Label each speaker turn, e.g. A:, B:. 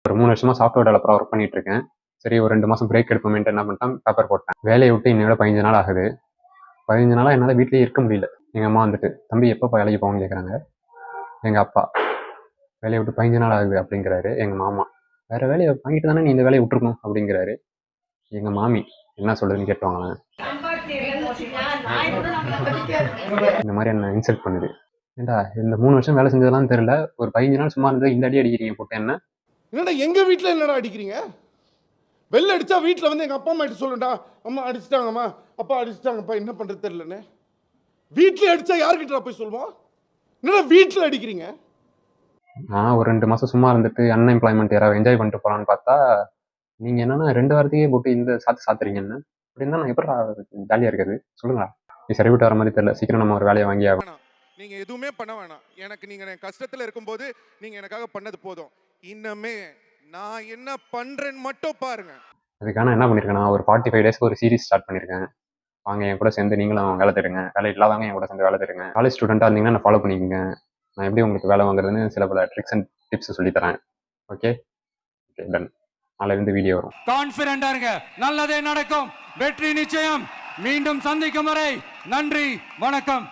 A: ஒரு 3 வருஷமா software டெவலப்பரா work பண்ணிட்டு இருக்கேன். சரி ஒரு 2 மாசம் பிரேக் எடுப்போமேன்ட்டு என்ன பண்ணிட்டேன், பேப்பர் போட்டேன். வேலையை விட்டு இன்னையோட 15 நாள் ஆகுது. 15 நாளா என்னால் வீட்லயே இருக்க முடியல. எங்கள் அம்மா வந்துட்டு, தம்பி எப்போ வேலைக்கு போவான்னு கேட்குறாங்க. எங்கள் அப்பா, வேலையை விட்டு 15 நாள் ஆகுது அப்படிங்கிறாரு. எங்கள் மாமா, வேற வேலையை வாங்கிட்டு தானே நீ இந்த வேலையை விட்டுருக்கணும் அப்படிங்கிறாரு. எங்கள் மாமி என்ன சொல்லுதுன்னு கேட்டுவாங்க. இந்த மாதிரி என்ன இன்சல்ட் பண்ணுது. ஏண்டா இந்த 3 வருஷம் வேலை செஞ்சதெல்லாம் தெரியல, ஒரு 15 நாள் சும்மா இருந்தது இந்த அடி அடிக்கிறீங்க போட்டு என்ன?
B: என்னடா எங்க வீட்டில் என்னடா அடிக்கிறீங்க? வெளில அடிச்சா வீட்டில் வந்து எங்கள் அப்பா அம்மா கிட்ட சொல்லுண்டா, அம்மா அடிச்சிட்டாங்கம்மா, அப்பா அடிச்சிட்டாங்கப்பா, என்ன பண்ணுறது தெரியலன்னு. வீட்டில் அடித்தா யார்கிட்ட போய் சொல்லுவோம்? என்னடா வீட்டில் அடிக்கிறீங்க?
A: நான் ஒரு 2 மாதம் சும்மா இருந்துட்டு அன்எம்ப்ளாய்மெண்ட் யாராவது என்ஜாய் பண்ணிட்டு போகலான்னு பார்த்தா, நீங்கள் என்னன்னா 2 வாரத்தையே போட்டு இந்த சாத்துறீங்கன்னு அப்படின்னா நான் எப்படி ஜாலியாக இருக்குது சொல்லுங்களா? நீ சரி விட்டு வர மாதிரி தெரியல, சீக்கிரம் நம்ம ஒரு வேலையை வாங்கி ஆகும்.
B: நீங்கள் எதுவுமே பண்ண வேணாம். எனக்கு நீங்கள் என் கஷ்டத்தில் இருக்கும்போது நீங்கள் எனக்காக பண்ணது போதும். இன்னமே நான் என்ன பண்ணுறேன்னு மட்டும் பாருங்க.
A: அதுக்காக நான் என்ன பண்ணியிருக்கேன், நான் ஒரு 45 டேஸ்க்கு ஒரு சீரிஸ் ஸ்டார்ட் பண்ணியிருக்கேன். வாங்க என் கூட சேர்ந்து நீங்களும் வேலை தேடுங்க, வேலை இல்லாதவங்க என் கூட சேர்ந்து வேலை தேடுங்க. காலேஜ் ஸ்டூடெண்ட்டாக இருந்தீங்கன்னா நான் ஃபாலோ பண்ணிக்கோங்க. நான் எப்படி உங்களுக்கு வேலை வாங்குறதுன்னு சில பல ட்ரிக்ஸ் அண்ட் டிப்ஸ் சொல்லித்தரேன். Okay okay done. நாளையிலிருந்து வீடியோ வரும்.
C: கான்ஃபிடென்ட்டா இருங்க, நல்லதே நடக்கும், வெற்றி நிச்சயம். மீண்டும் சந்திக்கும் வரை நன்றி, வணக்கம்.